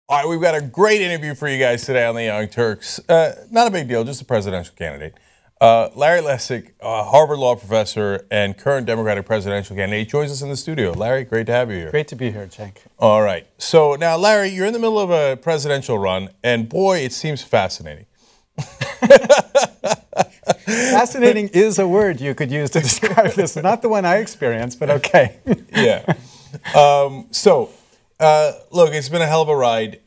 All right, we've got a great interview for you guys today on the Young Turks. Not a big deal, just a presidential candidate. Larry Lessig, Harvard Law professor and current Democratic presidential candidate, joins us in the studio. Larry, great to have you here. Great to be here, Cenk. All right. So now, Larry, you're in the middle of a presidential run, and boy, it seems fascinating. Fascinating is a word you could use to describe this. Not the one I experienced, but okay. Yeah. Look, it's been a hell of a ride.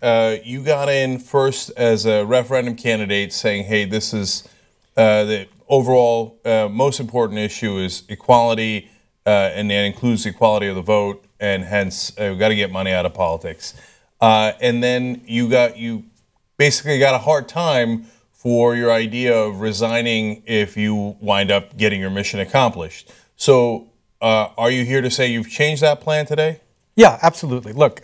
You got in first as a referendum candidate saying, hey, this is the overall most important issue is equality, and that includes equality of the vote, and hence we've got to get money out of politics. And then you basically got a hard time for your idea of resigning if you wind up getting your mission accomplished. So are you here to say you've changed that plan today? Yeah, absolutely. Look,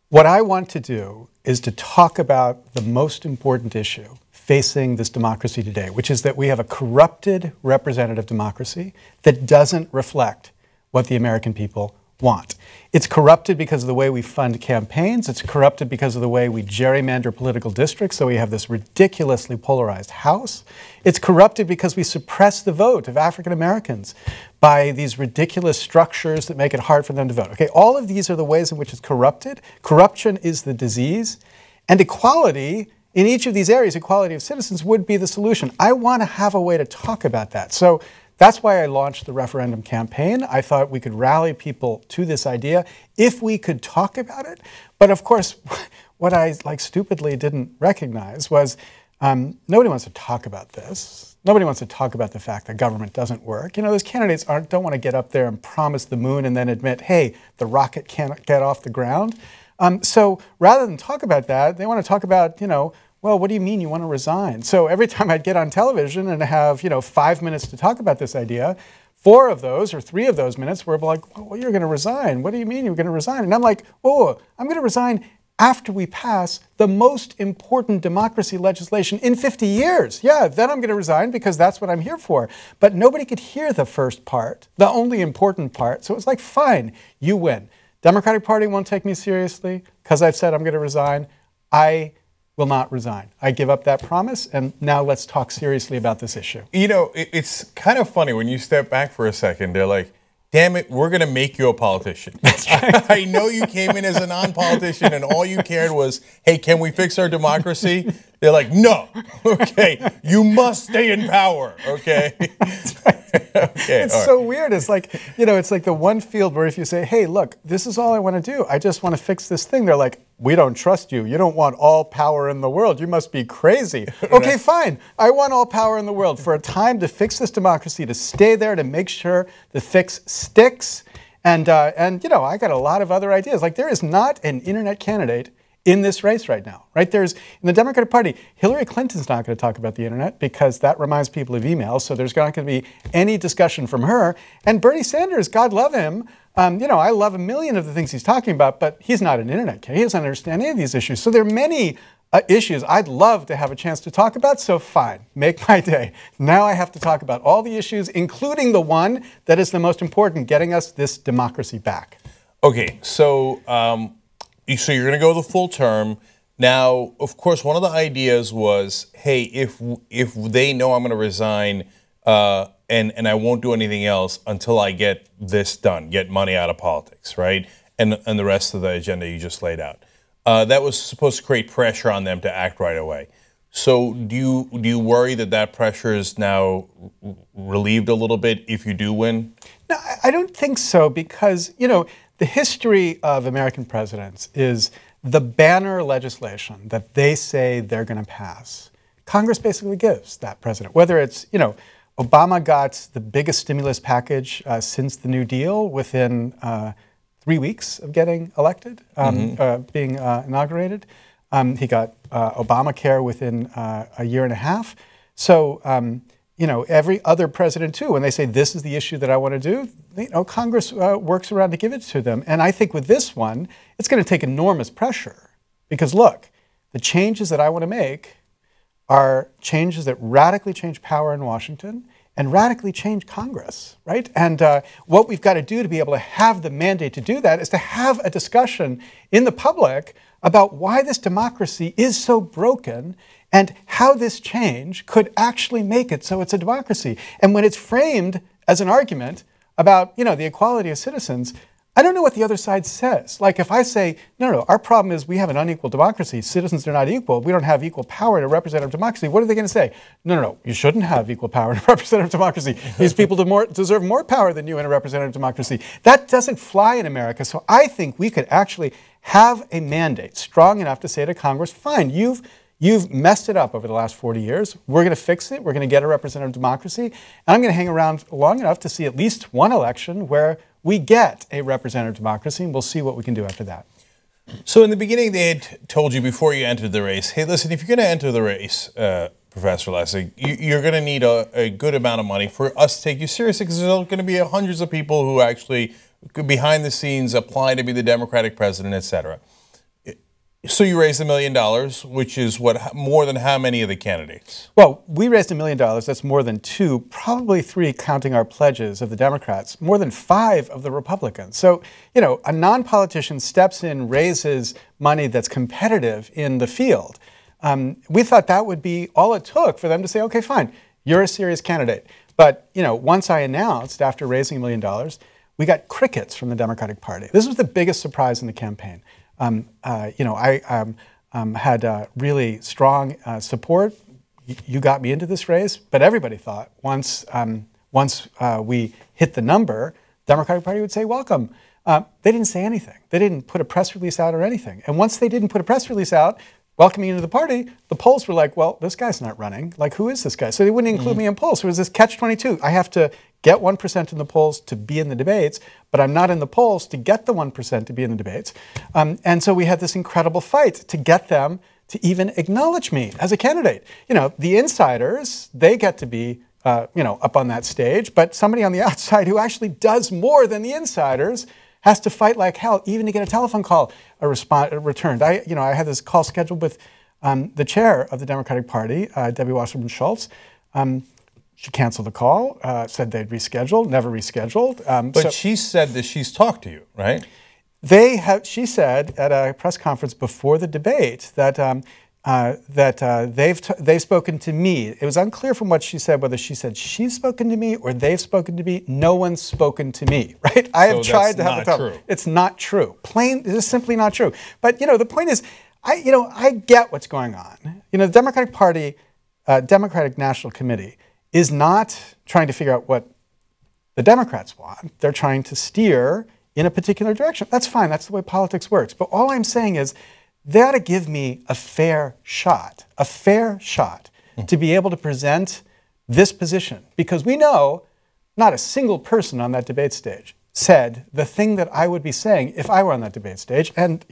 what I want to do is to talk about the most important issue facing this democracy today, which is that we have a corrupted representative democracy that doesn't reflect what the American people want. It's corrupted because of the way we fund campaigns. It's corrupted because of the way we gerrymander political districts, so we have this ridiculously polarized House. It's corrupted because we suppress the vote of African Americans by these ridiculous structures that make it hard for them to vote. Okay, all of these are the ways in which it's corrupted. Corruption is the disease, and equality in each of these areas, equality of citizens, would be the solution. I want to have a way to talk about that. So that's why I launched the referendum campaign. I thought we could rally people to this idea if we could talk about it. But of course, what I stupidly didn't recognize was nobody wants to talk about this. Nobody wants to talk about the fact that government doesn't work. You know, those candidates don't want to get up there and promise the moon and then admit, hey, the rocket can't get off the ground. So rather than talk about that, they want to talk about, well, what do you mean you want to resign? So every time I'd get on television and have, 5 minutes to talk about this idea, 4 of those or 3 of those minutes were like, well, you're going to resign. What do you mean you're going to resign? And I'm like, oh, I'm going to resign after we pass the most important democracy legislation in 50 years. Yeah, then I'm going to resign because that's what I'm here for. But nobody could hear the first part, the only important part. So it was like, fine, you win. Democratic Party won't take me seriously because I've said I'm going to resign. I will not resign. I give up that promise, and now let's talk seriously about this issue. You know, it's kind of funny when you step back for a second. They're like, damn it, we're going to make you a politician. That's right. I know you came in as a non-politician and all you cared was, hey, can we fix our democracy? They're like, no. Okay, you must stay in power. Okay. That's right. Okay, it's so weird. It's like, it's like the one field where if you say, hey, look, this is all I want to do. I just want to fix this thing. They're like, we don't trust you. You don't want all power in the world. You must be crazy. Okay, fine. I want all power in the world for a time to fix this democracy, to stay there, to make sure the fix sticks. And I got a lot of other ideas. Like there is not an internet candidate in this race right now, right? In the Democratic Party, Hillary Clinton's not going to talk about the internet because that reminds people of emails, so there's not going to be any discussion from her. And Bernie Sanders, God love him, I love a million of the things he's talking about, but he's not an internet candidate. He doesn't understand any of these issues. So there are many issues I'd love to have a chance to talk about, so fine, make my day. Now I have to talk about all the issues, including the one that is the most important, getting us this democracy back. Okay, so you're going to go the full term. Now, of course, one of the ideas was, hey, if they know I'm going to resign and I won't do anything else until I get this done, get money out of politics, right? And the rest of the agenda you just laid out. That was supposed to create pressure on them to act right away. So do you worry that pressure is now relieved a little bit if you do win? No, I don't think so because, the history of American presidents is the banner legislation that they say they're going to pass. Congress basically gives that president, whether it's, Obama got the biggest stimulus package since the New Deal within 3 weeks of getting elected, being inaugurated. He got Obamacare within a year and a half. So, every other president too, when they say this is the issue that I want to do, Congress works around to give it to them. And I think with this one, it's going to take enormous pressure because look, the changes that I want to make are changes that radically change power in Washington and radically change Congress, right? And what we've got to do to be able to have the mandate to do that is to have a discussion in the public about why this democracy is so broken and how this change could actually make it so it's a democracy. And when it's framed as an argument about, the equality of citizens, I don't know what the other side says. Like if I say, no, our problem is we have an unequal democracy. Citizens are not equal. We don't have equal power in a representative democracy. What are they going to say? No, you shouldn't have equal power in a representative democracy. These people deserve more power than you in a representative democracy. That doesn't fly in America. So I think we could actually have a mandate strong enough to say to Congress, fine, you've messed it up over the last 40 years. We're going to fix it. We're going to get a representative democracy. And I'm going to hang around long enough to see at least one election where we get a representative democracy, and we'll see what we can do after that. So in the beginning, they had told you before you entered the race, hey, listen, if you're going to enter the race, Professor Lessig, you're going to need a good amount of money for us to take you seriously, because there's going to be hundreds of people who actually, behind the scenes, apply to be the Democratic president, et cetera. So you raised $1 million, which is more than how many of the candidates? Well, we raised $1 million. That's more than 2, probably 3, counting our pledges of the Democrats, more than 5 of the Republicans. So, a non-politician steps in, raises money that's competitive in the field. We thought that would be all it took for them to say, okay, fine, you're a serious candidate. But, once I announced, after raising $1 million, we got crickets from the Democratic Party. This was the biggest surprise in the campaign. I had really strong support. You got me into this race, but everybody thought once we hit the number, the Democratic Party would say, welcome. They didn't say anything. They didn't put a press release out or anything. And once they didn't put a press release out welcoming into the party, the polls were like, well, this guy's not running. Like, who is this guy? So they wouldn't include me in polls. So it was this catch-22. I have to get 1% in the polls to be in the debates, but I'm not in the polls to get the 1% to be in the debates. And so we had this incredible fight to get them to even acknowledge me as a candidate. The insiders, they get to be up on that stage, but somebody on the outside who actually does more than the insiders has to fight like hell, even to get a telephone call returned. I had this call scheduled with the chair of the Democratic Party, Debbie Wasserman Schultz. She canceled the call, said they'd rescheduled, never rescheduled. But she said that she's talked to you, right? She said at a press conference before the debate that they've spoken to me. It was unclear from what she said whether she said she's spoken to me or they've spoken to me. No one's spoken to me, right? I have tried to have a talk. It's not true. Plain, it's simply not true. But the point is, I get what's going on. The Democratic Party, Democratic National Committee, is not trying to figure out what the Democrats want. They're trying to steer in a particular direction. That's fine. That's the way politics works. But all I'm saying is they ought to give me a fair shot to be able to present this position. Because we know not a single person on that debate stage said the thing that I would be saying if I were on that debate stage. And,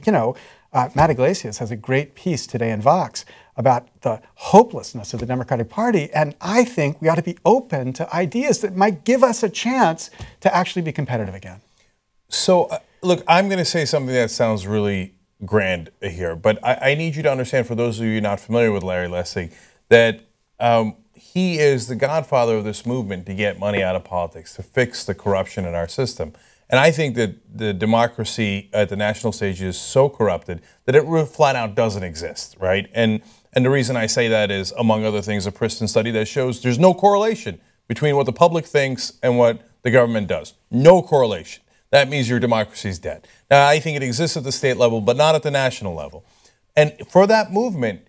Matt Iglesias has a great piece today in Vox about the hopelessness of the Democratic Party. And I think we ought to be open to ideas that might give us a chance to actually be competitive again. So, look, I'm going to say something that sounds really grand here, but I need you to understand, for those of you not familiar with Larry Lessig, that he is the godfather of this movement to get money out of politics, to fix the corruption in our system. And I think that the democracy at the national stage is so corrupted that it flat out doesn't exist, right? And the reason I say that is, among other things, a Princeton study that shows there's no correlation between what the public thinks and what the government does. No correlation. That means your democracy is dead. Now, I think it exists at the state level, but not at the national level. And for that movement,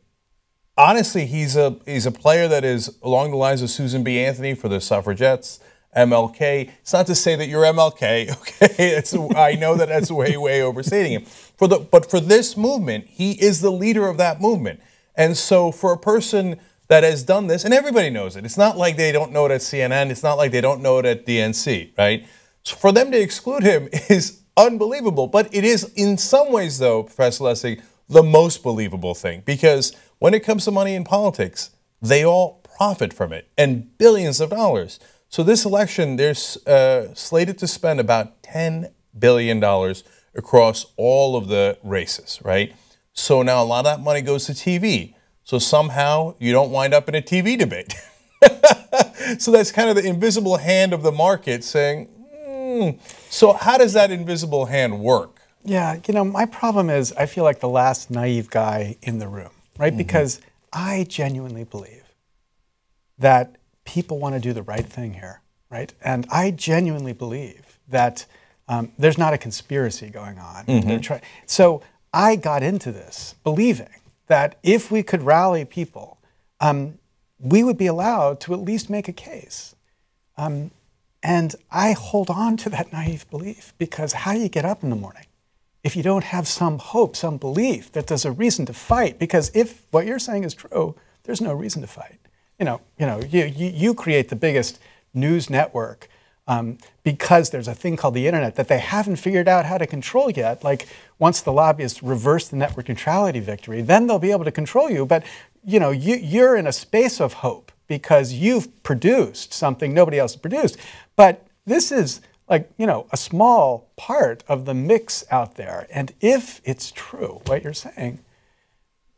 honestly, he's a player that is along the lines of Susan B. Anthony for the suffragettes, MLK. It's not to say that you're MLK, okay? I know that that's way overstating him. But for this movement, he is the leader of that movement. And so for a person that has done this, and everybody knows it, it's not like they don't know it at CNN, it's not like they don't know it at DNC, right? So for them to exclude him is unbelievable. But it is, in some ways, though, Professor Lessig, the most believable thing. Because when it comes to money in politics, they all profit from it, and billions of dollars. So this election, they're slated to spend about $10 billion across all of the races, right? So now a lot of that money goes to TV. So somehow you don't wind up in a TV debate. So that's kind of the invisible hand of the market saying, So how does that invisible hand work? Yeah, my problem is I feel like the last naive guy in the room, right? Because I genuinely believe that people want to do the right thing here, right? And I genuinely believe that there's not a conspiracy going on. So I got into this believing that if we could rally people, we would be allowed to at least make a case. And I hold on to that naive belief, because how do you get up in the morning if you don't have some hope, some belief that there's a reason to fight? Because if what you're saying is true, there's no reason to fight. You create the biggest news network because there's a thing called the internet that they haven't figured out how to control yet. Like, once the lobbyists reverse the network neutrality victory, then they'll be able to control you. But you're in a space of hope because you've produced something nobody else has produced. But this is like, a small part of the mix out there. And if it's true, what you're saying,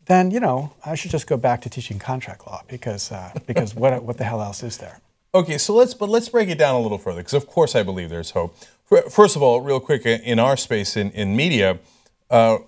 then, I should just go back to teaching contract law, because what the hell else is there? Okay, so let's break it down a little further, because of course I believe there's hope. First of all, real quick, in our space in media, the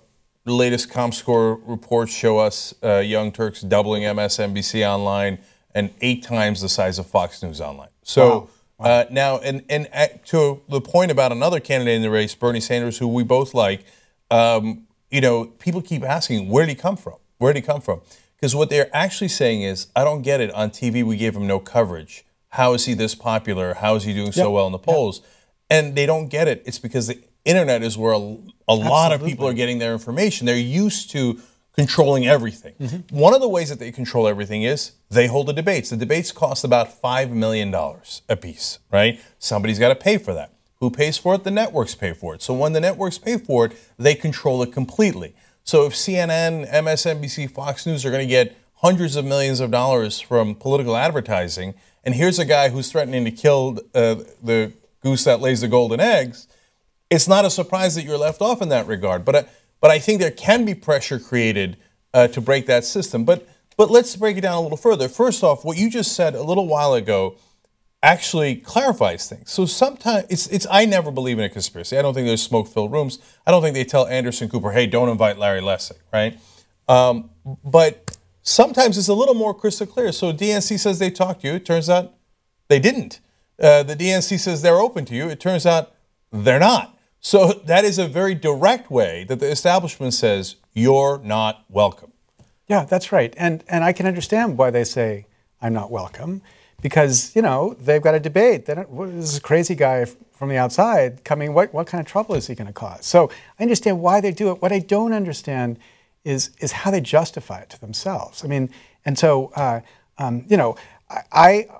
latest ComScore reports show us Young Turks doubling MSNBC online and 8 times the size of Fox News online. So wow. Now, and to the point about another candidate in the race, Bernie Sanders, who we both like, people keep asking, where did he come from? Where did he come from? Because what they're actually saying is, I don't get it. On TV, we gave him no coverage. How is he this popular? How is he doing so well in the polls? And they don't get it. It's because the internet is where a lot of people are getting their information. They're used to controlling everything. One of the ways that they control everything is they hold the debates. The debates cost about $5 million a piece, right? Somebody's got to pay for that. Who pays for it? The networks pay for it. So when the networks pay for it, they control it completely. So if CNN, MSNBC, Fox News are going to get hundreds of millions of dollars from political advertising, and here's a guy who's threatening to kill the goose that lays the golden eggs, it's not a surprise that you're left off in that regard. But I think there can be pressure created to break that system. But let's break it down a little further. First off, what you just said a little while ago actually clarifies things. So sometimes I never believe in a conspiracy. I don't think there's smoke-filled rooms. I don't think they tell Anderson Cooper, hey, don't invite Larry Lessig, right? But sometimes it's a little more crystal clear. So DNC says they talked to you. It turns out they didn't. The DNC says they're open to you. It turns out they're not. So that is a very direct way that the establishment says you're not welcome. Yeah, that's right. And I can understand why they say I'm not welcome, because, they've got a debate. This is a crazy guy from the outside coming. What kind of trouble is he going to cause? So I understand why they do it. What I don't understand is how they justify it to themselves. I mean, and so,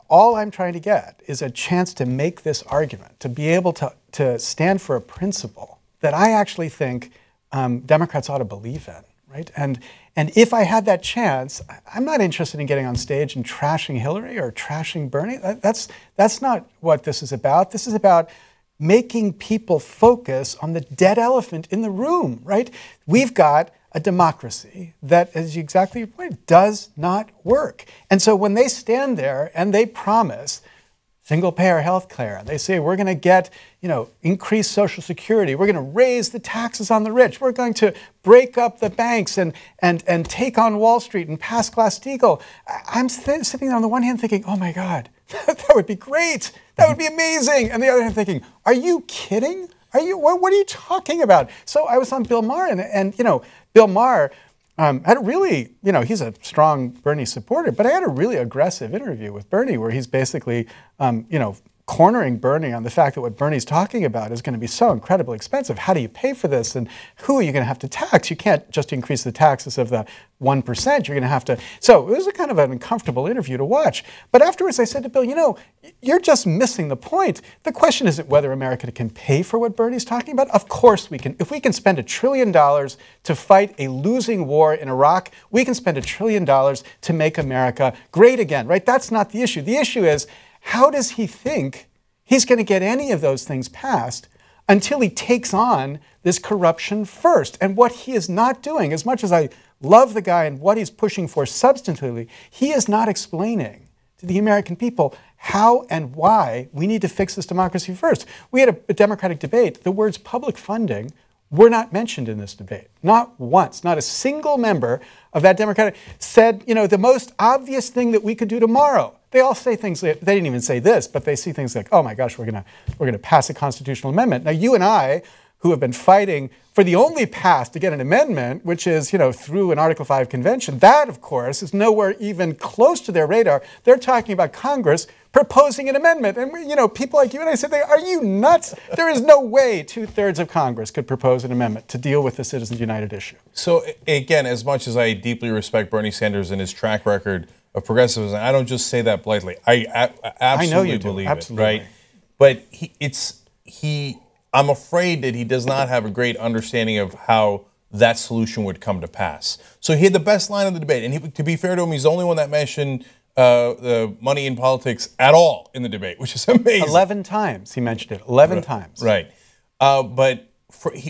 all I'm trying to get is a chance to make this argument, to be able to stand for a principle that I actually think Democrats ought to believe in, right? And if I had that chance, I'm not interested in getting on stage and trashing Hillary or trashing Bernie. That's not what this is about. This is about making people focus on the dead elephant in the room, right? We've got a democracy that, as you exactly pointed, does not work. And so when they stand there and they promise single-payer health care, they say we're going to get, increased Social Security, we're going to raise the taxes on the rich, we're going to break up the banks and take on Wall Street and pass Glass-Steagall. I'm sitting there on the one hand thinking, oh my God, that would be great, that would be amazing. And the other hand thinking, are you kidding? What are you talking about? So I was on Bill Maher, and Bill Maher had a really, he's a strong Bernie supporter, but I had a really aggressive interview with Bernie where he's basically, cornering Bernie on the fact that what Bernie's talking about is going to be so incredibly expensive. How do you pay for this? And who are you going to have to tax? You can't just increase the taxes of the 1%. You're going to have to. So it was a kind of an uncomfortable interview to watch. But afterwards I said to Bill, you're just missing the point. The question isn't whether America can pay for what Bernie's talking about. Of course we can. If we can spend $1 trillion to fight a losing war in Iraq, we can spend $1 trillion to make America great again, right? That's not the issue. The issue is, how does he think he's going to get any of those things passed until he takes on this corruption first? And what he is not doing, as much as I love the guy and what he's pushing for substantively, he is not explaining to the American people how and why we need to fix this democracy first. We had a Democratic debate. The words public funding were not mentioned in this debate. Not once. Not a single member of that Democratic said, you know, the most obvious thing that we could do tomorrow. They all say things, they didn't even say this, but they see things like, oh my gosh, we're gonna pass a constitutional amendment. Now you and I, who have been fighting for the only path to get an amendment, which is, you know, through an Article 5 convention, that, of course, is nowhere even close to their radar. They're talking about Congress proposing an amendment. And, you know, people like you and I said, are you nuts? There is no way 2/3 of Congress could propose an amendment to deal with the Citizens United issue. So, again, as much as I deeply respect Bernie Sanders and his track record of progressivism, I don't just say that blithely. I absolutely know you believe absolutely. it, right? But I'm afraid that he does not have a great understanding of how that solution would come to pass. So he had the best line of the debate, and to be fair to him, he's the only one that mentioned the money in politics at all in the debate, which is amazing. 11 times he mentioned it. 11 times. Right. But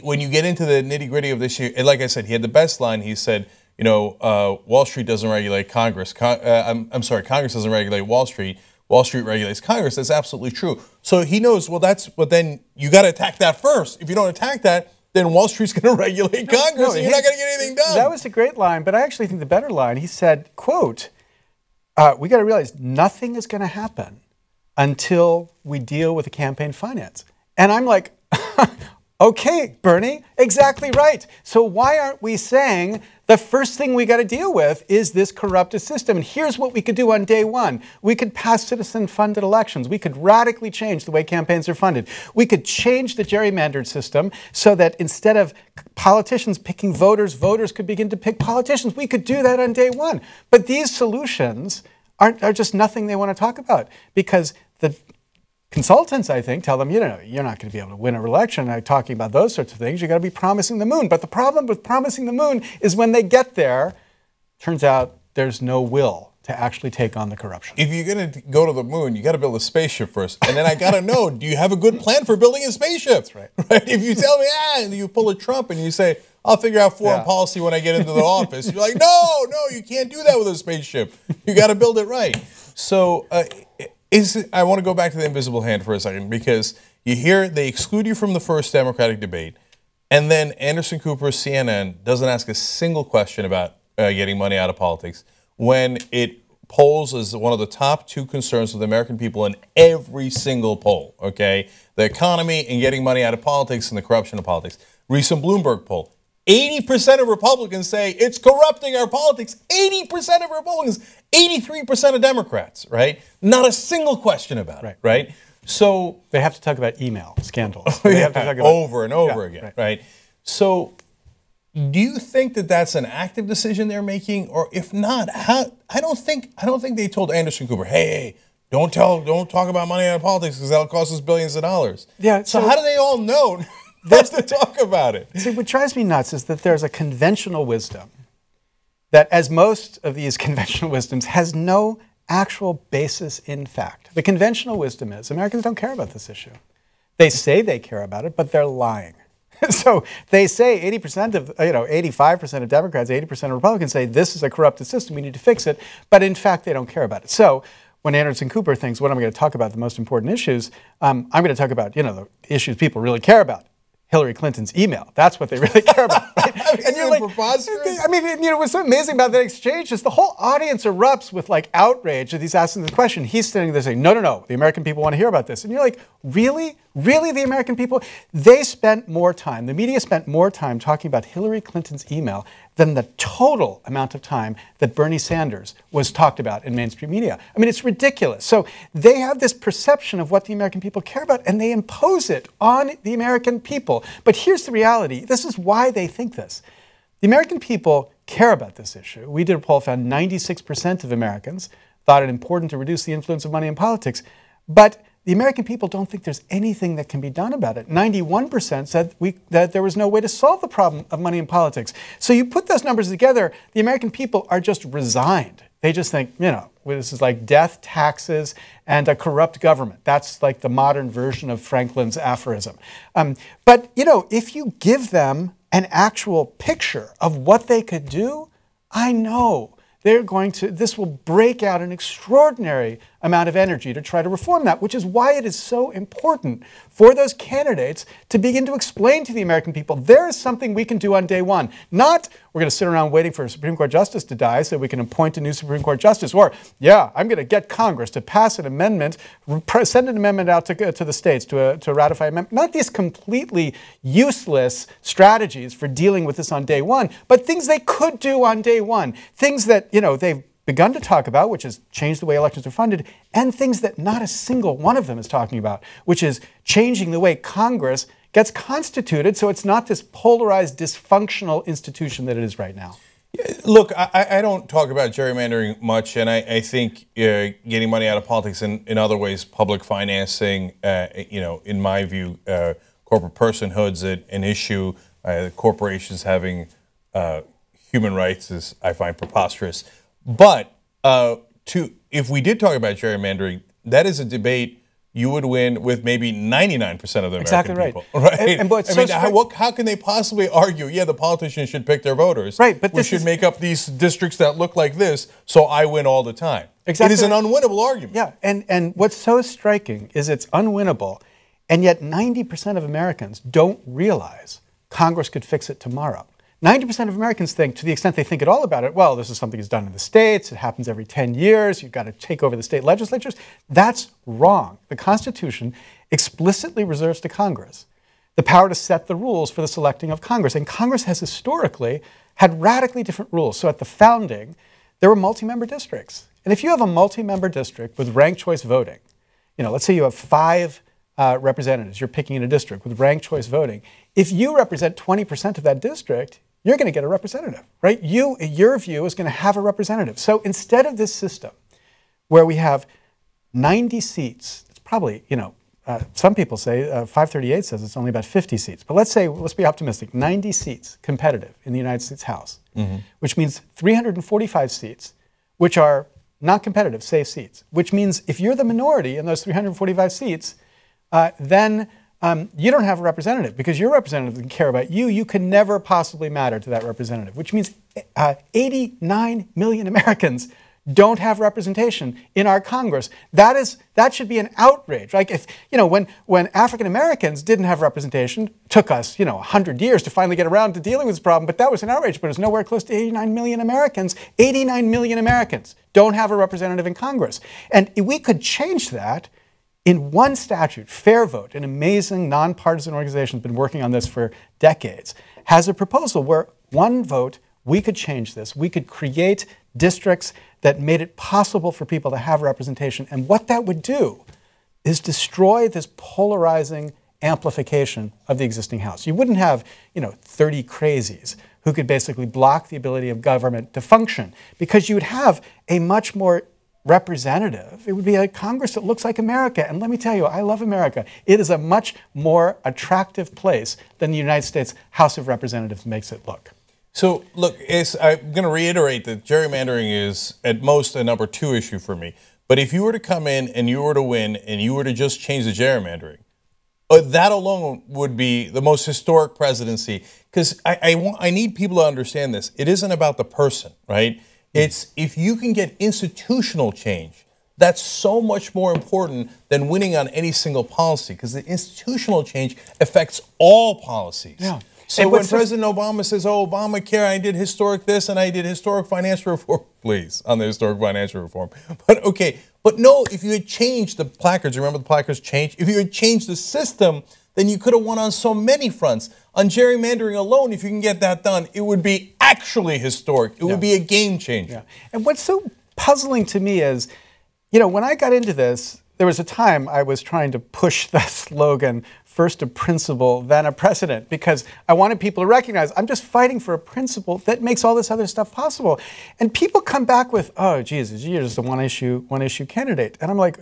when you get into the nitty-gritty of this year, and like I said, he had the best line. He said, you know, Wall Street doesn't regulate Congress. I'm sorry, Congress doesn't regulate Wall Street. Wall Street regulates Congress. That's absolutely true. So he knows, well, but then you got to attack that first. If you don't attack that, then Wall Street's going to regulate Congress, and you're not going to get anything done. That was a great line, but I actually think the better line, he said, quote, we got to realize nothing is going to happen until we deal with the campaign finance. And I'm like, okay, Bernie, exactly right. So why aren't we saying the first thing we got to deal with is this corrupted system? And here's what we could do on day one. We could pass citizen-funded elections. We could radically change the way campaigns are funded. We could change the gerrymandered system so that instead of politicians picking voters, voters could begin to pick politicians. We could do that on day one. But these solutions are just nothing they want to talk about, because the consultants, I think, tell them, you know, you're not going to be able to win an election by talking about those sorts of things. You've got to be promising the moon. But the problem with promising the moon is when they get there, turns out there's no will to actually take on the corruption. If you're going to go to the moon, you got to build a spaceship first. And then I got to know, do you have a good plan for building a spaceship? That's right. Right? If you tell me, you pull a Trump and you say, I'll figure out foreign policy when I get into the office. You're like, no, you can't do that with a spaceship. You got to build it right. So I want to go back to the invisible hand for a second, because you hear they exclude you from the first Democratic debate, and then Anderson Cooper, CNN, doesn't ask a single question about getting money out of politics, when it polls as one of the top two concerns of the American people in every single poll, okay? The economy and getting money out of politics and the corruption of politics. Recent Bloomberg poll, 80% of Republicans say it's corrupting our politics. 80% of Republicans, 83% of Democrats, right? Not a single question about it, right? So they have to talk about email scandals. They have to talk about over and over again, right? So do you think that that's an active decision they're making, or if not, how? I don't think they told Anderson Cooper, hey, don't talk about money out of politics because that'll cost us billions of dollars. Yeah. So how do they all know not to talk about it? See, what drives me nuts is that there's a conventional wisdom that, as most of these conventional wisdoms, has no actual basis in fact. The conventional wisdom is Americans don't care about this issue. They say they care about it, but they're lying. So they say 85% of Democrats, 80% of Republicans say this is a corrupted system, we need to fix it, but in fact they don't care about it. So when Anderson Cooper thinks, what am I going to talk about, the most important issues, I'm going to talk about, the issues people really care about. Hillary Clinton's email. That's what they really care about. Right? And you're like, preposterous? I mean, what's so amazing about that exchange is the whole audience erupts with like outrage that he's asking the question. He's standing there saying, no, the American people want to hear about this. And you're like, really? Really, the American people? They spent more time, the media spent more time talking about Hillary Clinton's email than the total amount of time that Bernie Sanders was talked about in mainstream media. I mean, it's ridiculous. So they have this perception of what the American people care about, and they impose it on the American people. But here's the reality. This is why they think this. The American people care about this issue. We did a poll, found 96% of Americans thought it important to reduce the influence of money in politics. But the American people don't think there's anything that can be done about it. 91% said that there was no way to solve the problem of money in politics. So you put those numbers together, the American people are just resigned. They just think, this is like death, taxes, and a corrupt government. That's like the modern version of Franklin's aphorism. But if you give them an actual picture of what they could do, I know this will break out an extraordinary amount of energy to try to reform that, which is why it is so important for those candidates to begin to explain to the American people, there is something we can do on day one. Not, we're going to sit around waiting for a Supreme Court justice to die so we can appoint a new Supreme Court justice, or, yeah, I'm going to get Congress to pass an amendment, send an amendment out to the states to ratify amendment. Not these completely useless strategies for dealing with this on day one, but things they could do on day one. Things that, they've begun to talk about, which is change the way elections are funded, and things that not a single one of them is talking about, which is changing the way Congress gets constituted so it's not this polarized, dysfunctional institution that it is right now. Look, I don't talk about gerrymandering much, and I think getting money out of politics in other ways, public financing, in my view, corporate personhood's an issue. Corporations having human rights is, I find, preposterous. But if we did talk about gerrymandering, that is a debate you would win with maybe 99% of the American people. Right? How can they possibly argue, yeah, the politicians should pick their voters. Right, but we should make up these districts that look like this, so I win all the time. Exactly. It is an unwinnable argument. Yeah, and what's so striking is it's unwinnable, and yet 90% of Americans don't realize Congress could fix it tomorrow. 90% of Americans think, to the extent they think at all about it, well, this is something that's done in the states, it happens every 10 years, you've got to take over the state legislatures. That's wrong. The Constitution explicitly reserves to Congress the power to set the rules for the selecting of Congress. And Congress has historically had radically different rules. So at the founding, there were multi-member districts. And if you have a multi-member district with ranked choice voting, let's say you have 5 representatives you're picking in a district with ranked choice voting, if you represent 20% of that district, you're going to get a representative, right? Your view is going to have a representative. So instead of this system where we have 90 seats, it's probably, some people say, 538 says it's only about 50 seats. But let's be optimistic, 90 seats competitive in the United States House, which means 345 seats, which are not competitive, safe seats, which means if you're the minority in those 345 seats, then you don't have a representative because your representative doesn't care about you. You can never possibly matter to that representative, which means 89 million Americans don't have representation in our Congress. That should be an outrage. Like if, when African Americans didn't have representation, took us, 100 years to finally get around to dealing with this problem, but that was an outrage, but it was nowhere close to 89 million Americans. 89 million Americans don't have a representative in Congress. And we could change that in one statute. Fair Vote, an amazing nonpartisan organization that's been working on this for decades, has a proposal where one vote, we could change this. We could create districts that made it possible for people to have representation. And what that would do is destroy this polarizing amplification of the existing House. You wouldn't have, 30 crazies who could basically block the ability of government to function, because you would have a much more representative. It would be a Congress that looks like America. And let me tell you, I love America. It is a much more attractive place than the United States House of Representatives makes it look. So, look, I'm going to reiterate that gerrymandering is, at most, a number 2 issue for me. But if you were to come in and you were to win and you were to just change the gerrymandering, that alone would be the most historic presidency. Because I need people to understand this. It isn't about the person, right? It's if you can get institutional change, that's so much more important than winning on any single policy, because the institutional change affects all policies. Yeah. So when President Obama says, oh, Obamacare, I did historic this and I did historic financial reform, please, on the historic financial reform. But okay, but no, if you had changed the placards, remember the placards changed? If you had changed the system, then you could have won on so many fronts. On gerrymandering alone, if you can get that done, it would be actually historic. It would be a game changer. Yeah. And what's so puzzling to me is, when I got into this, there was a time I was trying to push that slogan, first a principle, then a precedent, because I wanted people to recognize I'm just fighting for a principle that makes all this other stuff possible. And people come back with, oh, Jesus, you're just a one-issue candidate. And I'm like,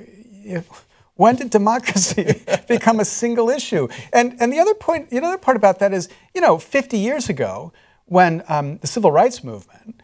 when did democracy become a single issue? And the other part about that is, 50 years ago, when the civil rights movement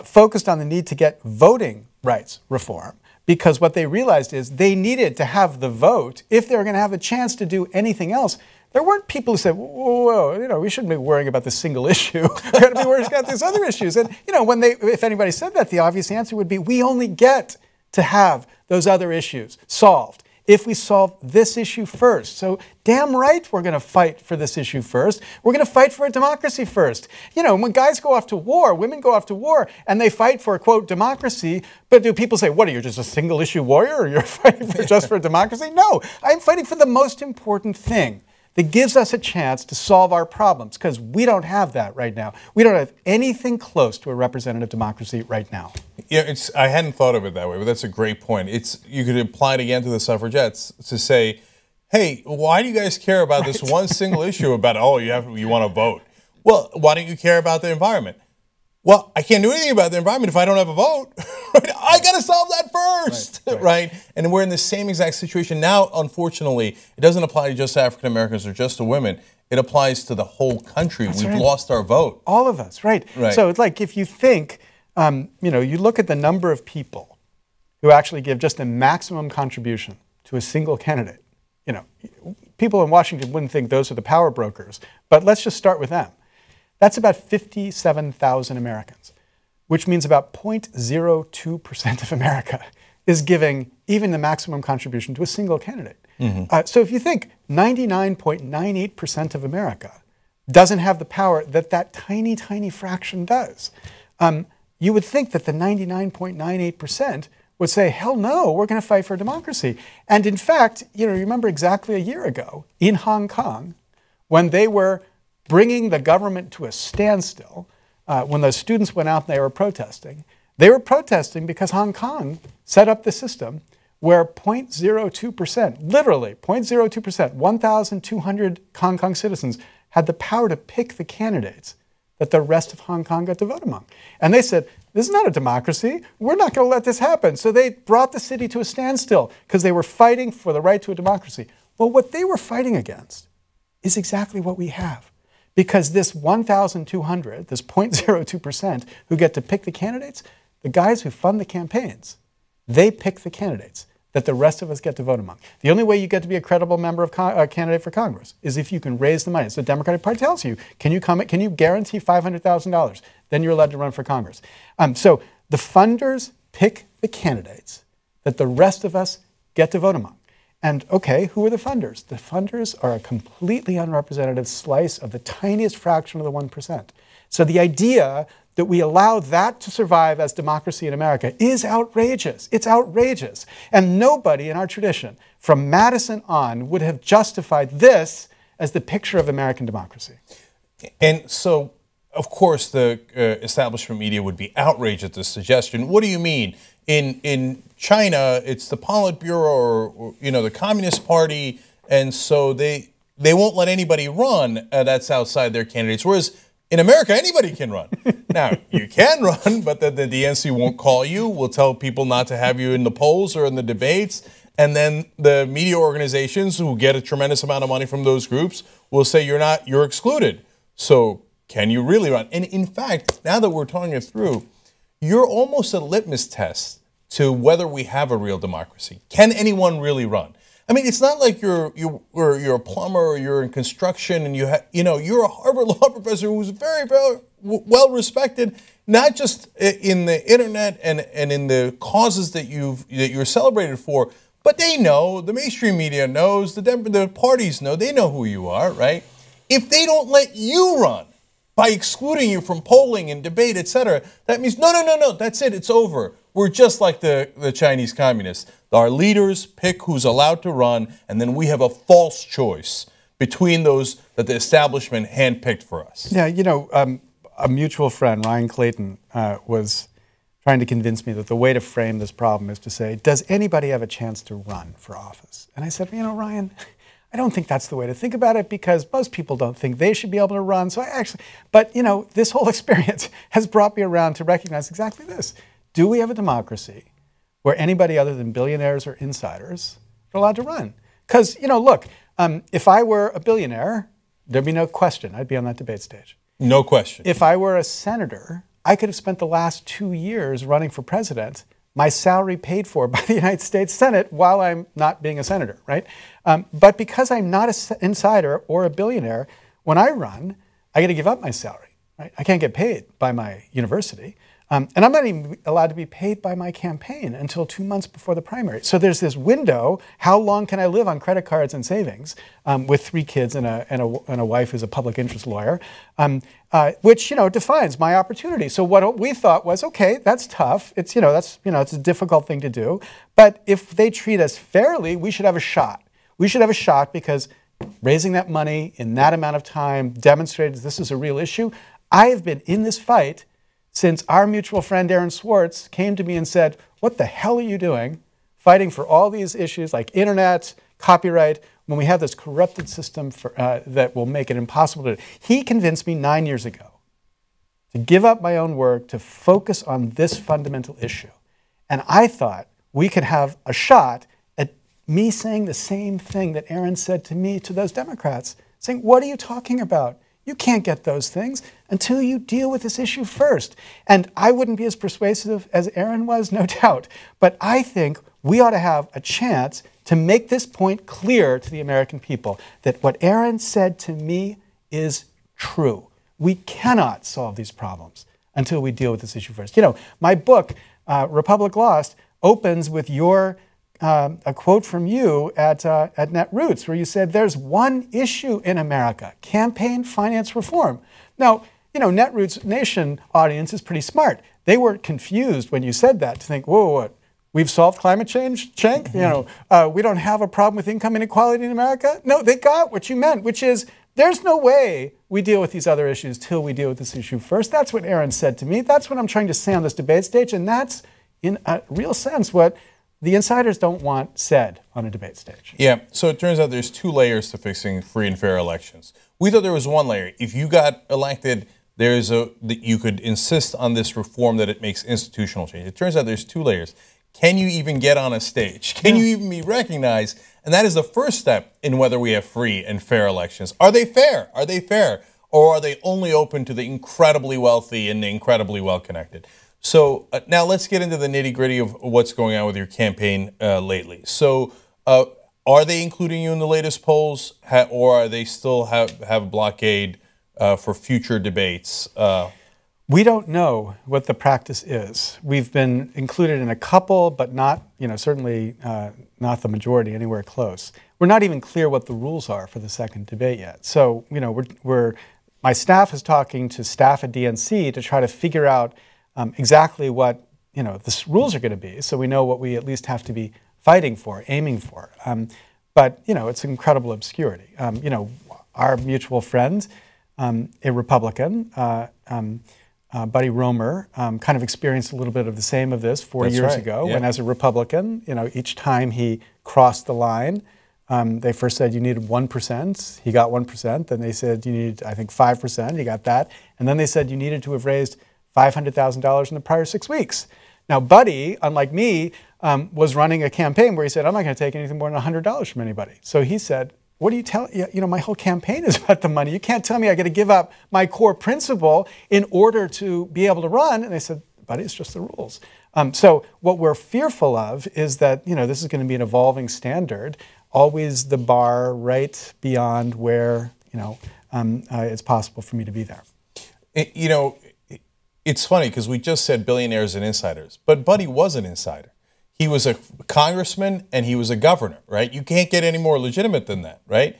focused on the need to get voting rights reform, because what they realized is they needed to have the vote if they were going to have a chance to do anything else. There weren't people who said, whoa, we shouldn't be worrying about this single issue. We're going to be worrying about these other issues. And, if anybody said that, the obvious answer would be, we only get to have those other issues solved if we solve this issue first. So damn right we're going to fight for this issue first. We're going to fight for a democracy first. You know, when guys go off to war, women go off to war, and they fight for, quote, democracy, but do people say, what, are you just a single issue warrior, or you're fighting for just for democracy? No, I'm fighting for the most important thing that gives us a chance to solve our problems, because we don't have that right now. We don't have anything close to a representative democracy right now. Yeah, I hadn't thought of it that way, but that's a great point. You could apply it again to the suffragettes to say, hey, why do you guys care about this one single issue about, oh, you want to vote? Well, why don't you care about the environment? Well, I can't do anything about the environment if I don't have a vote. I got to solve that first, right? And we're in the same exact situation now. Unfortunately, it doesn't apply to just African Americans or just to women. It applies to the whole country. We've lost our vote. All of us, right? So it's like if you think, you look at the number of people who actually give just a maximum contribution to a single candidate. You know, people in Washington wouldn't think those are the power brokers, but let's just start with them. That's about 57,000 Americans, which means about 0.02% of America is giving even the maximum contribution to a single candidate. So if you think 99.98% of America doesn't have the power that that tiny, tiny fraction does, you would think that the 99.98% would say, hell no, we're going to fight for democracy. And in fact, you remember exactly a year ago in Hong Kong, when they were bringing the government to a standstill, when the students went out and they were protesting because Hong Kong set up the system where 0.02%, literally 0.02%, 1,200 Hong Kong citizens had the power to pick the candidates that the rest of Hong Kong got to vote among. And they said, this is not a democracy. We're not going to let this happen. So they brought the city to a standstill because they were fighting for the right to a democracy. Well, what they were fighting against is exactly what we have. Because this 1,200, this 0.02% who get to pick the candidates, the guys who fund the campaigns, they pick the candidates that the rest of us get to vote among. The only way you get to be a credible member of candidate for Congress is if you can raise the money. So the Democratic Party tells you, can you guarantee $500,000? Then you're allowed to run for Congress. So the funders pick the candidates that the rest of us get to vote among. And okay, who are the funders? The funders are a completely unrepresentative slice of the tiniest fraction of the 1%. So the idea that we allow that to survive as democracy in America is outrageous. It's outrageous. And nobody in our tradition, from Madison on, would have justified this as the picture of American democracy. And so, of course, the establishment media would be outraged at this suggestion. What do you mean? In China, it's the Politburo or the Communist Party, and so they won't let anybody run that's outside their candidates. Whereas in America, anybody can run. Now, you can run, but the DNC won't call you, will tell people not to have you in the polls or in the debates, and then the media organizations who get a tremendous amount of money from those groups will say you're excluded. So can you really run? And in fact, now that we're talking it through, you're almost a litmus test to whether we have a real democracy. Can anyone really run? I mean, it's not like you're a plumber or you're in construction and you're a Harvard law professor who's very, very well respected, not just in the internet and in the causes that you're celebrated for, but they know, the mainstream media knows, the parties know, they know who you are, right? If they don't let you run by excluding you from polling and debate, etc., that means no, that's it, it's over. We're just like the Chinese communists. Our leaders pick who's allowed to run, and then we have a false choice between those that the establishment handpicked for us. Yeah, a mutual friend, Ryan Clayton, was trying to convince me that the way to frame this problem is to say, does anybody have a chance to run for office? And I said, Ryan, I don't think that's the way to think about it because most people don't think they should be able to run. But this whole experience has brought me around to recognize exactly this. Do we have a democracy where anybody other than billionaires or insiders are allowed to run? Because, look, if I were a billionaire, there'd be no question. I'd be on that debate stage. No question. If I were a senator, I could have spent the last 2 years running for president, my salary paid for by the United States Senate while I'm not being a senator, right? But because I'm not an insider or a billionaire, when I run, I got to give up my salary, right? I can't get paid by my university. And I'm not even allowed to be paid by my campaign until 2 months before the primary. So there's this window, how long can I live on credit cards and savings with 3 kids and a wife who's a public interest lawyer, which, defines my opportunity. So what we thought was, okay, that's tough. It's, it's a difficult thing to do. But if they treat us fairly, we should have a shot. We should have a shot because raising that money in that amount of time demonstrated this is a real issue. I have been in this fight since our mutual friend Aaron Swartz came to me and said, what the hell are you doing fighting for all these issues like internet, copyright, when we have this corrupted system that will make it impossible to do? He convinced me 9 years ago to give up my own work to focus on this fundamental issue. And I thought we could have a shot at me saying the same thing that Aaron said to me to those Democrats, saying, what are you talking about? You can't get those things until you deal with this issue first. And I wouldn't be as persuasive as Aaron was, no doubt. But I think we ought to have a chance to make this point clear to the American people, that what Aaron said to me is true. We cannot solve these problems until we deal with this issue first. My book, Republic Lost, opens with a quote from you at Netroots, where you said there's one issue in America: campaign finance reform. Now, Netroots Nation audience is pretty smart. They weren't confused when you said that to think, whoa, what? We've solved climate change, Cenk? We don't have a problem with income inequality in America? No, they got what you meant, which is there's no way we deal with these other issues till we deal with this issue first. That's what Aaron said to me. That's what I'm trying to say on this debate stage, and that's, in a real sense, what the insiders don't want said on a debate stage. Yeah, so it turns out there's 2 layers to fixing free and fair elections. We thought there was 1 layer. If you got elected, that you could insist on this reform that it makes institutional change. It turns out there's 2 layers. Can you even get on a stage? Can you even be recognized? And that is the first step in whether we have free and fair elections. Are they fair? Are they fair? Or are they only open to the incredibly wealthy and the incredibly well-connected? So now let's get into the nitty-gritty of what's going on with your campaign lately. So are they including you in the latest polls, or are they still have a blockade for future debates? We don't know what the practice is. We've been included in a couple, but not, certainly not the majority, anywhere close. We're not even clear what the rules are for the second debate yet. So, my staff is talking to staff at DNC to try to figure out exactly what the rules are going to be, so we know what we at least have to be fighting for, aiming for. But it's incredible obscurity. Our mutual friend, a Republican, Buddy Roemer, kind of experienced a little bit of the same of this 4 years ago. When, as a Republican, each time he crossed the line, they first said you needed 1%. He got 1%. Then they said you needed, I think, 5%. He got that. And then they said you needed to have raised $500,000 in the prior 6 weeks. Now, Buddy, unlike me, was running a campaign where he said, I'm not going to take anything more than $100 from anybody. So he said, what do you tell, my whole campaign is about the money. You can't tell me I got to give up my core principle in order to be able to run. And they said, Buddy, it's just the rules. So what we're fearful of is that, this is going to be an evolving standard, always the bar right beyond where, it's possible for me to be there. It's funny because we just said billionaires and insiders, but Buddy was an insider. He was a congressman and he was a governor, right? You can't get any more legitimate than that, right?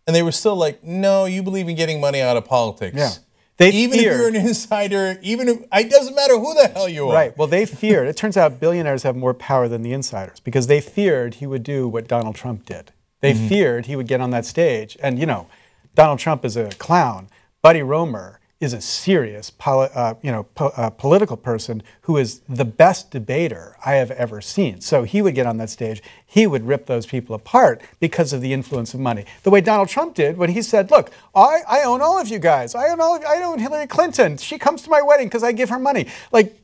And they were still like, no, you believe in getting money out of politics. Yeah. Even if you're an insider, it doesn't matter who the hell you are. Right. Well, they feared. It turns out billionaires have more power than the insiders because they feared he would do what Donald Trump did. They feared he would get on that stage. And, Donald Trump is a clown. Buddy Roemer is a serious political person who is the best debater I have ever seen. So he would get on that stage. He would rip those people apart because of the influence of money. The way Donald Trump did when he said, look, I own all of you guys. I own Hillary Clinton. She comes to my wedding because I give her money.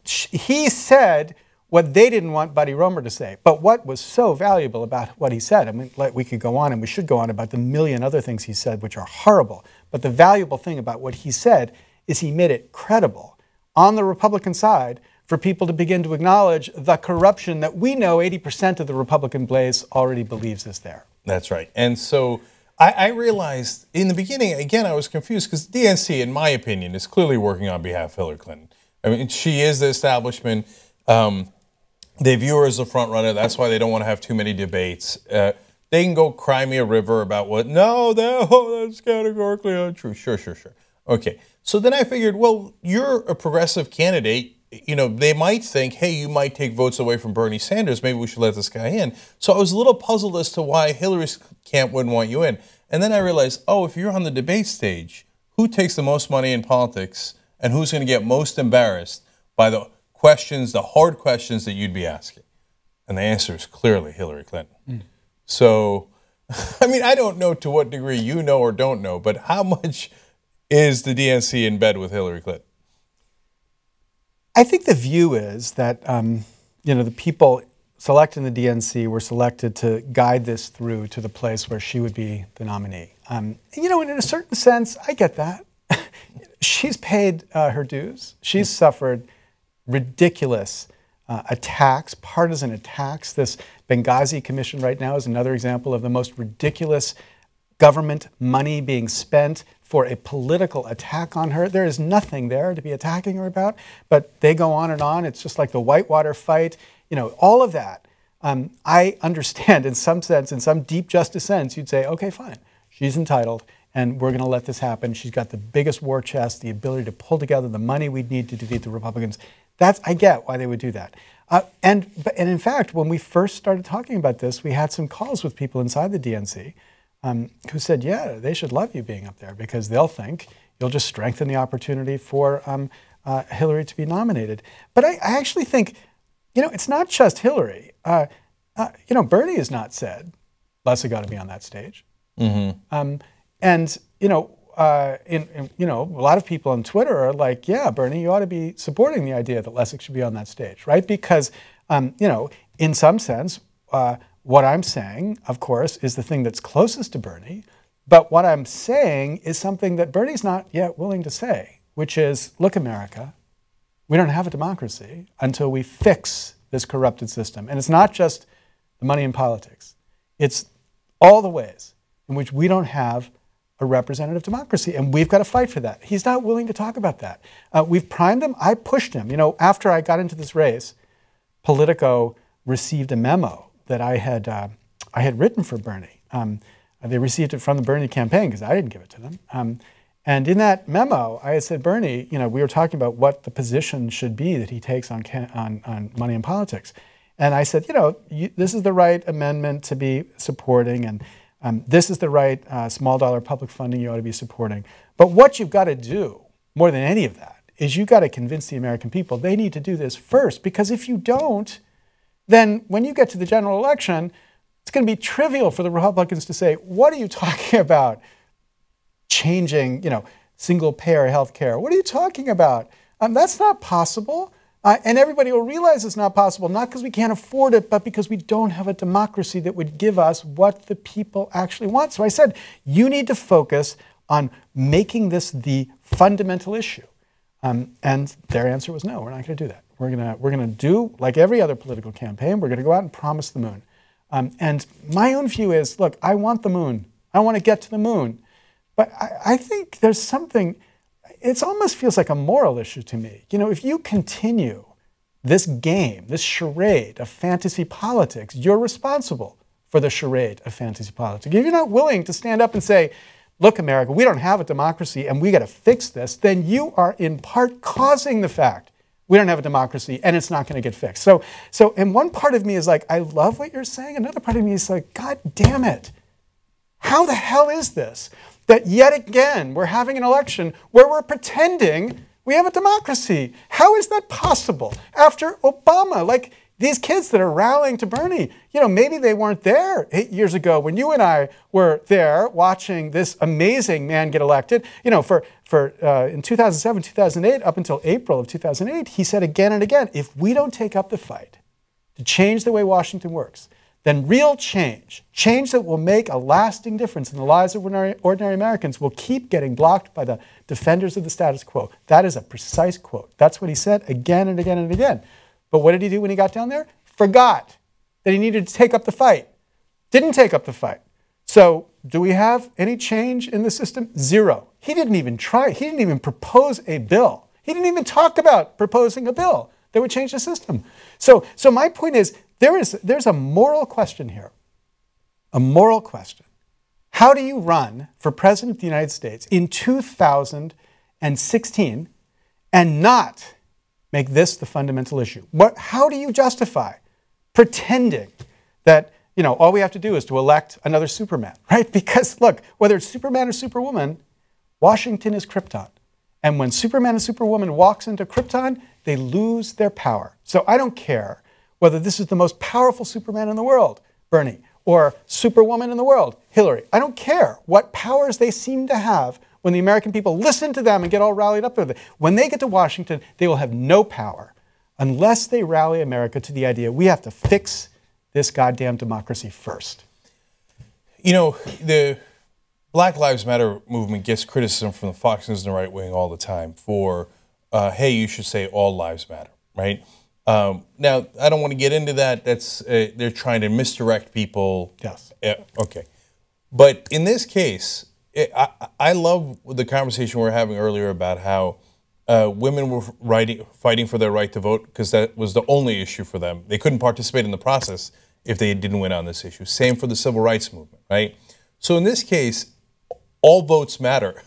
He said what they didn't want Buddy Roemer to say. But what was so valuable about what he said, we could go on and we should go on about the million other things he said, which are horrible. But the valuable thing about what he said is he made it credible on the Republican side for people to begin to acknowledge the corruption that we know 80% of the Republican base already believes is there. That's right. And so I realized in the beginning, again, I was confused because DNC, in my opinion, is clearly working on behalf of Hillary Clinton. I mean, she is the establishment. They view her as the front runner. That's why they don't want to have too many debates. They can go cry me a river about what, no, that's categorically untrue. Sure. Okay. So then I figured, well, you're a progressive candidate. You know, they might think, hey, you might take votes away from Bernie Sanders. Maybe we should let this guy in. So I was a little puzzled as to why Hillary's camp wouldn't want you in. And then I realized, oh, if you're on the debate stage, who takes the most money in politics and who's going to get most embarrassed by the questions, the hard questions that you'd be asking? And the answer is clearly Hillary Clinton. So, I mean, I don't know to what degree you know or don't know, but how much is the DNC in bed with Hillary Clinton? I think the view is that, the people selecting the DNC were selected to guide this through to the place where she would be the nominee. And in a certain sense, I get that. She's paid her dues. She's suffered ridiculous attacks, partisan attacks. This Benghazi Commission right now is another example of the most ridiculous government money being spent for a political attack on her. There is nothing there to be attacking her about, but they go on and on. It's just like the Whitewater fight, all of that. I understand in some sense, in some deep justice sense, you'd say, okay, fine, she's entitled and we're going to let this happen. She's got the biggest war chest, the ability to pull together the money we'd need to defeat the Republicans. I get why they would do that. And in fact, when we first started talking about this, we had some calls with people inside the DNC who said, yeah, they should love you being up there because they'll think you'll just strengthen the opportunity for Hillary to be nominated. But I actually think, it's not just Hillary. Bernie has not said, Lessig got to be on that stage. Mm-hmm. A lot of people on Twitter are like, yeah, Bernie, you ought to be supporting the idea that Lessig should be on that stage, right? Because, in some sense, what I'm saying, of course, is the thing that's closest to Bernie. But what I'm saying is something that Bernie's not yet willing to say, which is, look, America, we don't have a democracy until we fix this corrupted system. And it's not just the money in politics. It's all the ways in which we don't have a representative democracy, and we've got to fight for that. He's not willing to talk about that. We've primed him. I pushed him. After I got into this race, Politico received a memo that I had written for Bernie. They received it from the Bernie campaign because I didn't give it to them. And in that memo, I had said, Bernie, we were talking about what the position should be that he takes on money in politics. And I said, this is the right amendment to be supporting, and this is the right small dollar public funding you ought to be supporting. But what you've got to do, more than any of that, is you've got to convince the American people they need to do this first. Because if you don't, then when you get to the general election, it's going to be trivial for the Republicans to say, what are you talking about? Changing, single-payer health care. What are you talking about? That's not possible. And everybody will realize it's not possible, not because we can't afford it, but because we don't have a democracy that would give us what the people actually want. So I said, you need to focus on making this the fundamental issue. And their answer was no, we're not going to do that. We're going to do, like every other political campaign, we're going to go out and promise the moon. And my own view is, look, I want the moon. I want to get to the moon. But I think there's something, it almost feels like a moral issue to me. If you continue this game, this charade of fantasy politics, you're responsible for the charade of fantasy politics. If you're not willing to stand up and say, look, America, we don't have a democracy and we got to fix this, then you are in part causing the fact we don't have a democracy and it's not going to get fixed. And one part of me is like, I love what you're saying. Another part of me is like, God damn it. How the hell is this? That yet again, we're having an election where we're pretending we have a democracy. How is that possible? After Obama, like these kids that are rallying to Bernie, maybe they weren't there 8 years ago when you and I were there watching this amazing man get elected. In 2007, 2008, up until April of 2008, he said again and again, if we don't take up the fight to change the way Washington works, then real change that will make a lasting difference in the lives of ordinary Americans, will keep getting blocked by the defenders of the status quo. That is a precise quote. That's what he said again and again and again. But what did he do when he got down there? Forgot that he needed to take up the fight. Didn't take up the fight. So do we have any change in the system? Zero. He didn't even try. He didn't even propose a bill. He didn't even talk about proposing a bill that would change the system. So my point is, there's a moral question here, a moral question. How do you run for president of the United States in 2016 and not make this the fundamental issue? How do you justify pretending that all we have to do is to elect another Superman, right? Because look, whether it's Superman or Superwoman, Washington is Krypton. And when Superman and Superwoman walks into Krypton, they lose their power. So I don't care whether this is the most powerful Superman in the world, Bernie, or Superwoman in the world, Hillary. I don't care what powers they seem to have when the American people listen to them and get all rallied up with it. When they get to Washington, they will have no power unless they rally America to the idea we have to fix this goddamn democracy first. The Black Lives Matter movement gets criticism from the Fox News and the right wing all the time for, hey, you should say all lives matter, right? Now, I don't want to get into that. That's they're trying to misdirect people. Yes. Okay. But in this case, I love the conversation we were having earlier about how women were fighting for their right to vote because that was the only issue for them. They couldn't participate in the process if they didn't win on this issue. Same for the civil rights movement, right? So in this case, all votes matter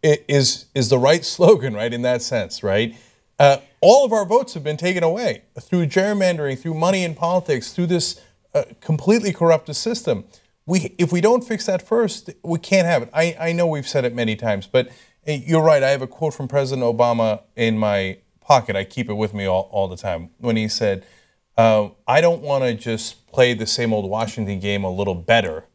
is the right slogan, right, in that sense, right? All of our votes have been taken away through gerrymandering, through money in politics, through this completely corrupted system. If we don't fix that first, we can't have it. I know we've said it many times, but you're right. I have a quote from President Obama in my pocket. I keep it with me all the time when he said, I don't want to just play the same old Washington game a little better.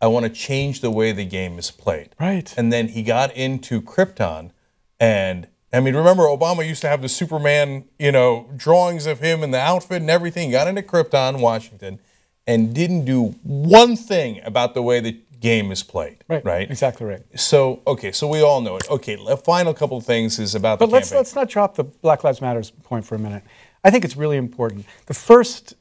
I want to change the way the game is played. Right. And then he got into Krypton. And, I mean, remember, Obama used to have the Superman, drawings of him and the outfit and everything. He got into Krypton, Washington, and didn't do one thing about the way the game is played. Right? Exactly right. So, okay, so we all know it. Okay, the final couple of things is about the campaign. But let's not drop the Black Lives Matter point for a minute. I think it's really important. The first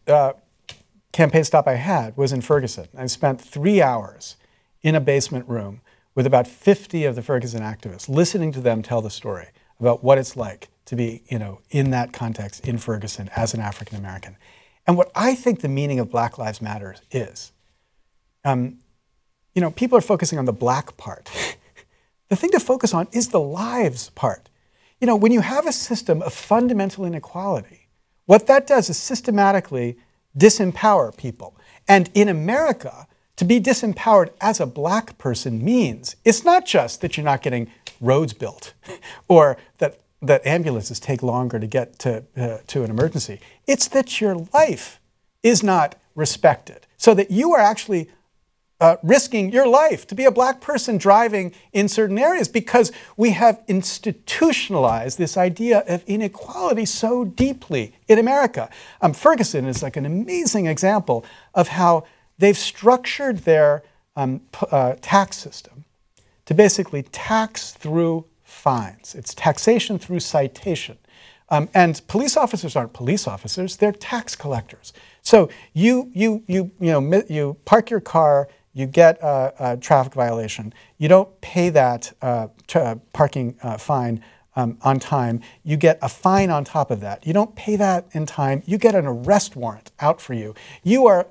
campaign stop I had was in Ferguson. I spent 3 hours in a basement room with about 50 of the Ferguson activists, listening to them tell the story about what it's like to be, in that context in Ferguson as an African American. And what I think the meaning of Black Lives Matter is, people are focusing on the black part. The thing to focus on is the lives part. When you have a system of fundamental inequality, what that does is systematically disempower people. And in America, to be disempowered as a black person means it's not just that you're not getting roads built or that ambulances take longer to get to an emergency. It's that your life is not respected, so that you are actually risking your life to be a black person driving in certain areas because we have institutionalized this idea of inequality so deeply in America. Ferguson is like an amazing example of how they've structured their tax system to basically tax through fines. It's taxation through citation. And police officers aren't police officers, they're tax collectors. So you park your car, you get a traffic violation. You don't pay that parking fine on time. You get a fine on top of that. You don't pay that in time. You get an arrest warrant out for you. You're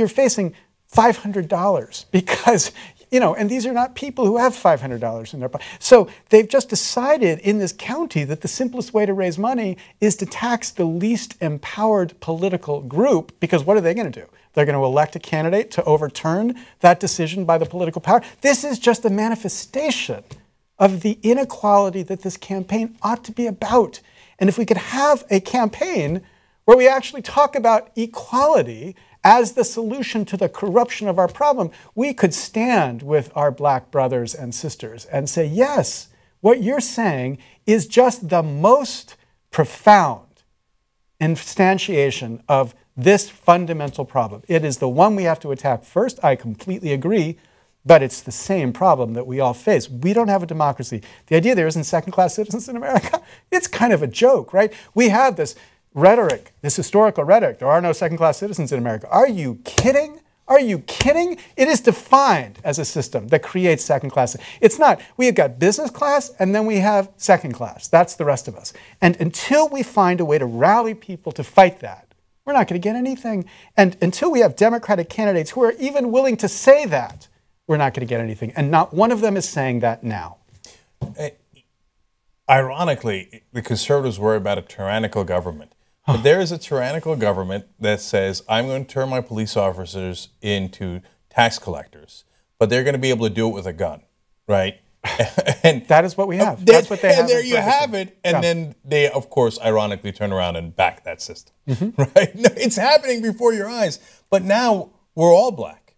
facing $500 because, and these are not people who have $500 in their pocket. So they've just decided in this county that the simplest way to raise money is to tax the least empowered political group, because what are they going to do? They're going to elect a candidate to overturn that decision by the political power. This is just a manifestation of the inequality that this campaign ought to be about. And if we could have a campaign where we actually talk about equality as the solution to the corruption of our problem, we could stand with our black brothers and sisters and say, yes, what you're saying is just the most profound instantiation of this fundamental problem. It is the one we have to attack first. I completely agree, but it's the same problem that we all face. We don't have a democracy. The idea there isn't second-class citizens in America, it's kind of a joke, right? We have this rhetoric, this historical rhetoric. There are no second-class citizens in America. Are you kidding? Are you kidding? It is defined as a system that creates second class. It's not. We have got business class and then we have second class. That's the rest of us. And until we find a way to rally people to fight that, we're not going to get anything. And until we have Democratic candidates who are even willing to say that, we're not going to get anything. And not one of them is saying that now. Ironically, the conservatives worry about a tyrannical government. But there is a tyrannical government that says, I'm going to turn my police officers into tax collectors, but they're going to be able to do it with a gun, right? And that is what we have. That's what they have. And there you have it. And then they, of course, ironically turn around and back that system, right? No, it's happening before your eyes. But now we're all black,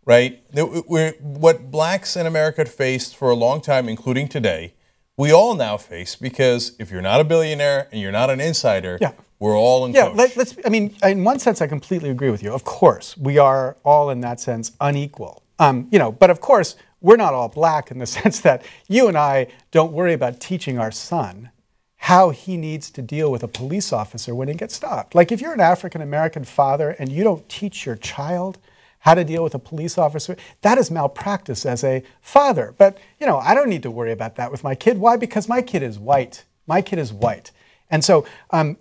right? What blacks in America faced for a long time, including today, we all now face, because if you're not a billionaire and you're not an insider, we're all in coach. I mean, in one sense, I completely agree with you. Of course, we are all in that sense unequal. But of course, we're not all black in the sense that you and I don't worry about teaching our son how he needs to deal with a police officer when he gets stopped. Like if you're an African-American father and you don't teach your child how to deal with a police officer, that is malpractice as a father. But, I don't need to worry about that with my kid. Why? Because my kid is white. My kid is white. And so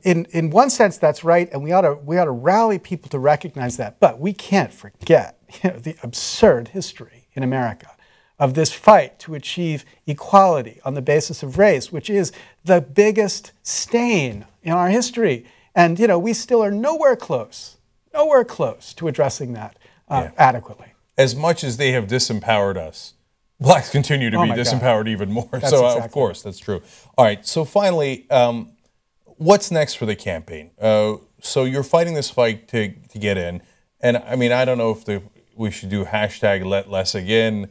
in one sense, that's right, and we ought to rally people to recognize that. But we can't forget the absurd history in America of this fight to achieve equality on the basis of race, which is the biggest stain in our history. And, we still are nowhere close to addressing that adequately. As much as they have disempowered us, blacks continue to be disempowered even more. So, of course, that's true. All right, so finally, what's next for the campaign? So you're fighting this fight to get in. And, I mean, I don't know if we should do hashtag let Lessig in.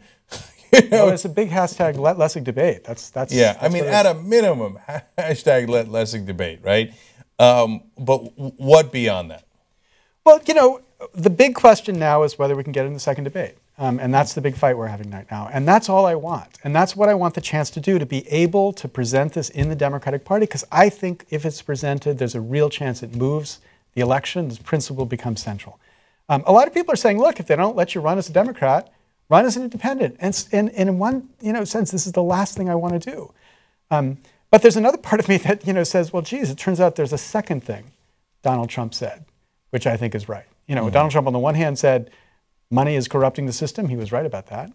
Well, it's a big hashtag let Lessig debate. That's I mean, at a minimum, hashtag let Lessig debate, right? But what beyond that? Well, the big question now is whether we can get in the second debate. And that's the big fight we're having right now. And that's all I want. And that's what I want the chance to do, to be able to present this in the Democratic Party, because I think if it's presented, there's a real chance it moves the election. This principle becomes central. A lot of people are saying, look, if they don't let you run as a Democrat, run as an independent. And in one sense, this is the last thing I want to do. But there's another part of me that says, well, geez, it turns out there's a second thing Donald Trump said, which I think is right. Donald Trump on the one hand said, money is corrupting the system. He was right about that.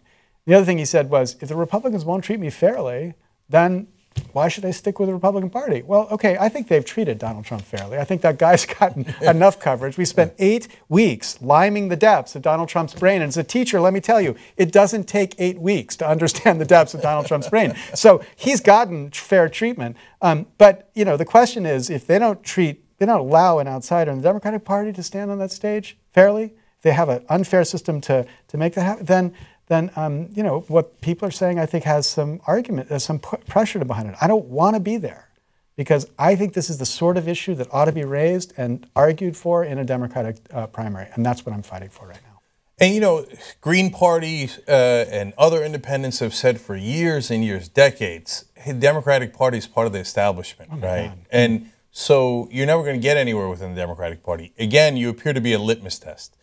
The other thing he said was, if the Republicans won't treat me fairly, then why should I stick with the Republican Party? Well, okay, I think they've treated Donald Trump fairly. I think that guy's gotten enough coverage. We spent 8 weeks liming the depths of Donald Trump's brain. And as a teacher, let me tell you, it doesn't take 8 weeks to understand the depths of Donald Trump's brain. So he's gotten fair treatment. But the question is, if they don't allow an outsider in the Democratic Party to stand on that stage fairly, if they have an unfair system to make that happen, then what people are saying, I think, has some argument, some pressure behind it. I don't want to be there because I think this is the sort of issue that ought to be raised and argued for in a Democratic primary, and that's what I'm fighting for right now. And Green Party and other independents have said for years and years, decades, hey, the Democratic Party is part of the establishment, right? God. And so you're never going to get anywhere within the Democratic Party. Again, you appear to be a litmus test.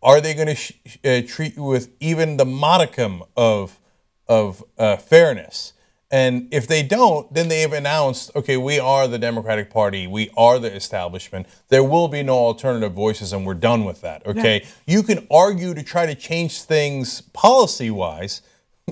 Are they going to treat you with even the modicum of fairness? And if they don't, then they have announced, okay, we are the Democratic Party. We are the establishment. There will be no alternative voices, and we're done with that, okay? Yeah. You can argue to try to change things policy-wise,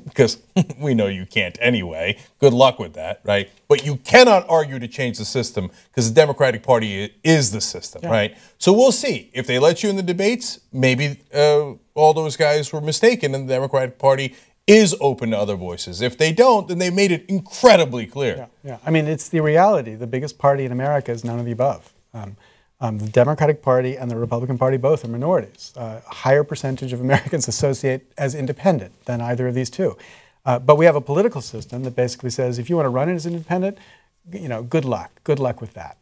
because we know you can't anyway. Good luck with that, right? But you cannot argue to change the system because the Democratic Party is the system, right? So we'll see. If they let you in the debates, maybe all those guys were mistaken and the Democratic Party is open to other voices. If they don't, then they made it incredibly clear. Yeah. I mean, it's the reality. The biggest party in America is none of the above. The Democratic Party and the Republican Party both are minorities. A higher percentage of Americans associate as independent than either of these two. But we have a political system that basically says if you want to run as an independent, good luck. Good luck with that.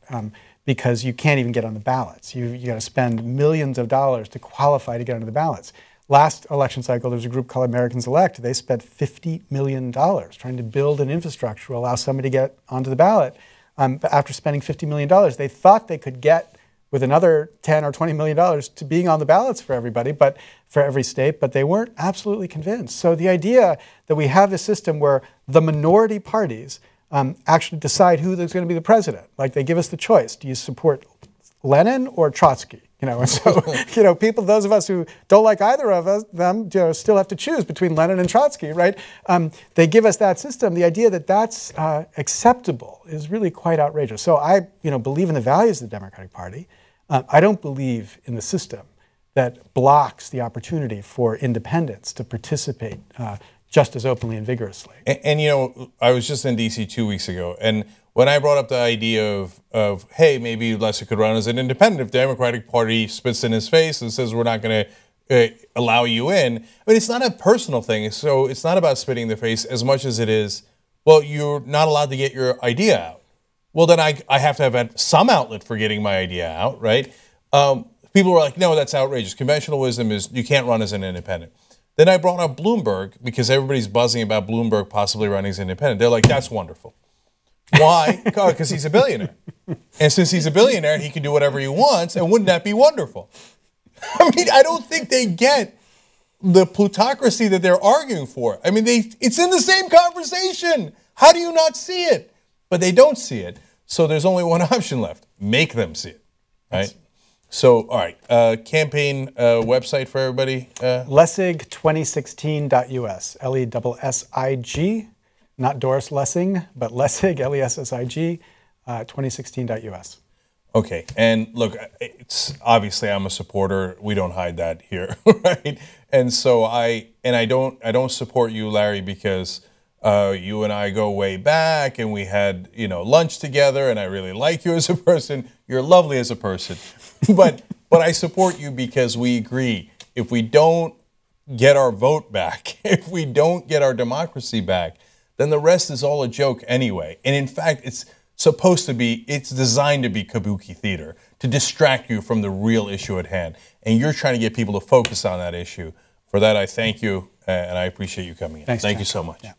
Because you can't even get on the ballots. You got to spend millions of dollars to qualify to get onto the ballots. Last election cycle, there was a group called Americans Elect. They spent $50 million trying to build an infrastructure to allow somebody to get onto the ballot. After spending $50 million, they thought they could get with another 10 or $20 million to being on the ballots for everybody, but for every state, but they weren't absolutely convinced. So the idea that we have a system where the minority parties actually decide who is going to be the president, like they give us the choice: do you support Lenin or Trotsky? And so, people, those of us who don't like either of them, still have to choose between Lenin and Trotsky, right? They give us that system. The idea that that's acceptable is really quite outrageous. So I, believe in the values of the Democratic Party. I don't believe in the system that blocks the opportunity for independents to participate just as openly and vigorously. And I was just in D.C. 2 weeks ago, and when I brought up the idea of hey, maybe Lessig could run as an independent if the Democratic Party spits in his face and says we're not going to allow you in. I mean, it's not a personal thing, so it's not about spitting in the face as much as it is, well, you're not allowed to get your idea out. Well, then I have to have some outlet for getting my idea out, right? People were like, no, that's outrageous. Conventional wisdom is you can't run as an independent. Then I brought up Bloomberg because everybody's buzzing about Bloomberg possibly running as an independent. They're like, that's wonderful. Why? Because he's a billionaire. And since he's a billionaire, he can do whatever he wants, and wouldn't that be wonderful? I mean, I don't think they get the plutocracy that they're arguing for. I mean, it's in the same conversation. How do you not see it? But they don't see it. So there's only one option left. Make them see it, right? Yes. So, all right, campaign website for everybody? Lessig2016.us, Lessig, not Doris Lessing, but Lessig, Lessig, 2016.us. Okay, and look, it's obviously I'm a supporter. We don't hide that here, right? And so I don't support you, Larry, because you and I go way back, and we had lunch together, and I really like you as a person. You're lovely as a person, but I support you because we agree. If we don't get our vote back, if we don't get our democracy back, then the rest is all a joke anyway. And in fact, it's designed to be kabuki theater, to distract you from the real issue at hand. And you're trying to get people to focus on that issue. For that, I thank you, and I appreciate you coming in. Thanks, Thank you so much. Yeah.